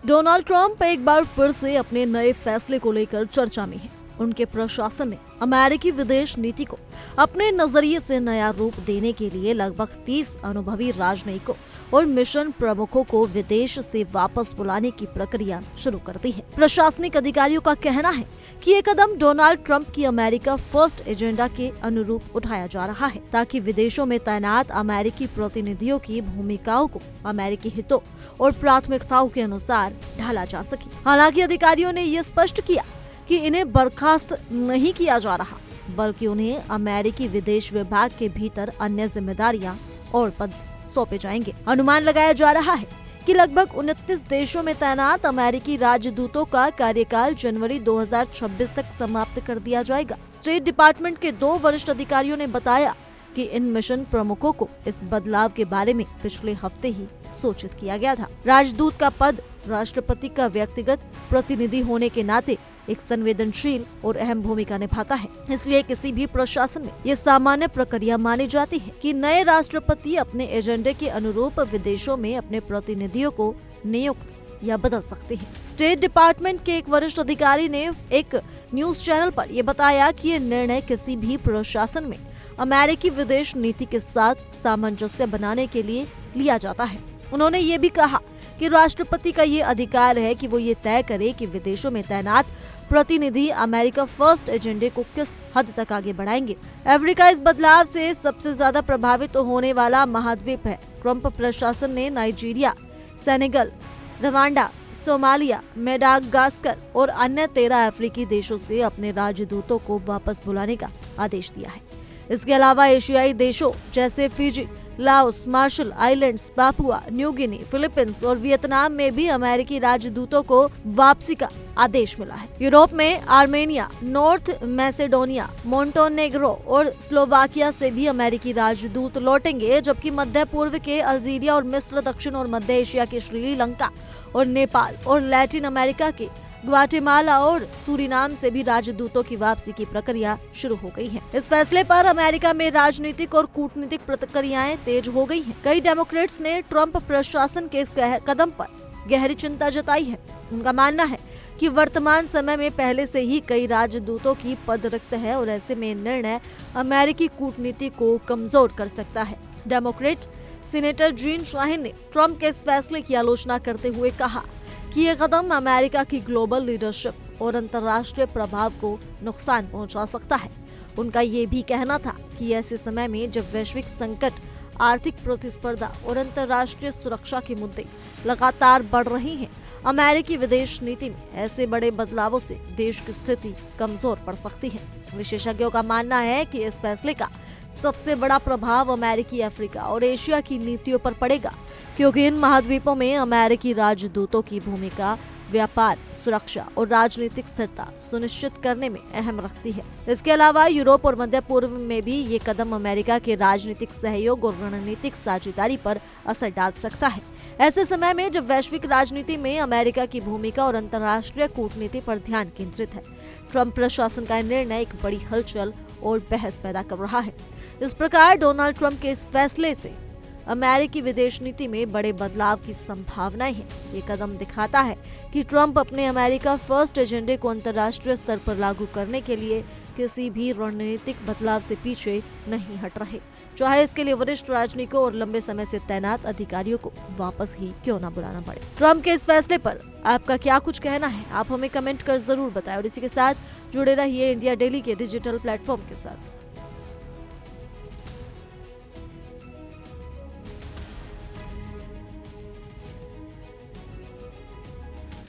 Donald Trump एक बार फिर से अपने नए फैसले को लेकर चर्चा में हैं। उनके प्रशासन ने अमेरिकी विदेश नीति को अपने नजरिए से नया रूप देने के लिए लगभग 30 अनुभवी राजनयिकों और मिशन प्रमुखों को विदेश से वापस बुलाने की प्रक्रिया शुरू कर दी है। प्रशासनिक अधिकारियों का कहना है कि ये कदम डोनाल्ड ट्रंप की अमेरिका फर्स्ट एजेंडा के अनुरूप उठाया जा रहा है, ताकि विदेशों में तैनात अमेरिकी प्रतिनिधियों की भूमिकाओं को अमेरिकी हितों और प्राथमिकताओं के अनुसार ढाला जा सके। हालांकि अधिकारियों ने ये स्पष्ट किया कि इन्हें बर्खास्त नहीं किया जा रहा, बल्कि उन्हें अमेरिकी विदेश विभाग के भीतर अन्य जिम्मेदारियां और पद सौंपे जाएंगे। अनुमान लगाया जा रहा है कि लगभग 29 देशों में तैनात अमेरिकी राजदूतों का कार्यकाल जनवरी 2026 तक समाप्त कर दिया जाएगा। स्टेट डिपार्टमेंट के 2 वरिष्ठ अधिकारियों ने बताया कि इन मिशन प्रमुखों को इस बदलाव के बारे में पिछले हफ्ते ही सूचित किया गया था। राजदूत का पद राष्ट्रपति का व्यक्तिगत प्रतिनिधि होने के नाते एक संवेदनशील और अहम भूमिका निभाता है, इसलिए किसी भी प्रशासन में ये सामान्य प्रक्रिया मानी जाती है कि नए राष्ट्रपति अपने एजेंडे के अनुरूप विदेशों में अपने प्रतिनिधियों को नियुक्त या बदल सकते हैं। स्टेट डिपार्टमेंट के एक वरिष्ठ अधिकारी ने एक न्यूज चैनल पर यह बताया कि ये निर्णय किसी भी प्रशासन में अमेरिकी विदेश नीति के साथ सामंजस्य बनाने के लिए लिया जाता है। उन्होंने ये भी कहा कि राष्ट्रपति का ये अधिकार है कि वो ये तय करे कि विदेशों में तैनात प्रतिनिधि अमेरिका फर्स्ट एजेंडे को किस हद तक आगे बढ़ाएंगे। अफ्रीका इस बदलाव से सबसे ज्यादा प्रभावित होने वाला महाद्वीप है। ट्रंप प्रशासन ने Nigeria, Senegal, Rwanda, Somalia, Madagascar और अन्य 13 अफ्रीकी देशों से अपने राजदूतों को वापस बुलाने का आदेश दिया है। इसके अलावा एशियाई देशों जैसे Fiji, Laos, Marshall Islands, Papua New Guinea, Philippines और वियतनाम में भी अमेरिकी राजदूतों को वापसी का आदेश मिला है। यूरोप में आर्मेनिया, नॉर्थ मैसेडोनिया, मोंटेनेग्रो और स्लोवाकिया से भी अमेरिकी राजदूत लौटेंगे, जबकि मध्य पूर्व के अल्जीरिया और मिस्र, दक्षिण और मध्य एशिया के श्रीलंका और नेपाल और लैटिन अमेरिका के ग्वाटेमाला और सूरीनाम से भी राजदूतों की वापसी की प्रक्रिया शुरू हो गई है। इस फैसले पर अमेरिका में राजनीतिक और कूटनीतिक प्रतिक्रियाएं तेज हो गई हैं। कई डेमोक्रेट्स ने ट्रंप प्रशासन के इस कदम पर गहरी चिंता जताई है। उनका मानना है कि वर्तमान समय में पहले से ही कई राजदूतों की पद रिक्त है और ऐसे में निर्णय अमेरिकी कूटनीति को कमजोर कर सकता है। डेमोक्रेट सीनेटर जीन शाहिन ने ट्रंप के इस फैसले की आलोचना करते हुए कहा कि ये कदम अमेरिका की ग्लोबल लीडरशिप और अंतर्राष्ट्रीय प्रभाव को नुकसान पहुंचा सकता है। उनका ये भी कहना था कि ऐसे समय में जब वैश्विक संकट, आर्थिक प्रतिस्पर्धा और अंतर्राष्ट्रीय सुरक्षा के मुद्दे लगातार बढ़ रहे हैं, अमेरिकी विदेश नीति में ऐसे बड़े बदलावों से देश की स्थिति कमजोर पड़ सकती है। विशेषज्ञों का मानना है कि इस फैसले का सबसे बड़ा प्रभाव अमेरिकी, अफ्रीका और एशिया की नीतियों पर पड़ेगा, क्योंकि इन महाद्वीपों में अमेरिकी राजदूतों की भूमिका व्यापार, सुरक्षा और राजनीतिक स्थिरता सुनिश्चित करने में अहम रखती है। इसके अलावा यूरोप और मध्य पूर्व में भी ये कदम अमेरिका के राजनीतिक सहयोग और रणनीतिक साझेदारी पर असर डाल सकता है। ऐसे समय में जब वैश्विक राजनीति में अमेरिका की भूमिका और अंतर्राष्ट्रीय कूटनीति पर ध्यान केंद्रित है, ट्रंप प्रशासन का निर्णय एक बड़ी हलचल और बहस पैदा कर रहा है। इस प्रकार डोनाल्ड ट्रंप के इस फैसले से अमेरिकी विदेश नीति में बड़े बदलाव की संभावनाएं हैं। ये कदम दिखाता है कि ट्रंप अपने अमेरिका फर्स्ट एजेंडे को अंतर्राष्ट्रीय स्तर पर लागू करने के लिए किसी भी रणनीतिक बदलाव से पीछे नहीं हट रहे, चाहे इसके लिए वरिष्ठ राजनयिकों और लंबे समय से तैनात अधिकारियों को वापस ही क्यों न बुलाना पड़े। ट्रंप के इस फैसले पर आपका क्या कुछ कहना है, आप हमें कमेंट कर जरूर बताएं और इसी के साथ जुड़े रहिए इंडिया डेली के डिजिटल प्लेटफॉर्म के साथ।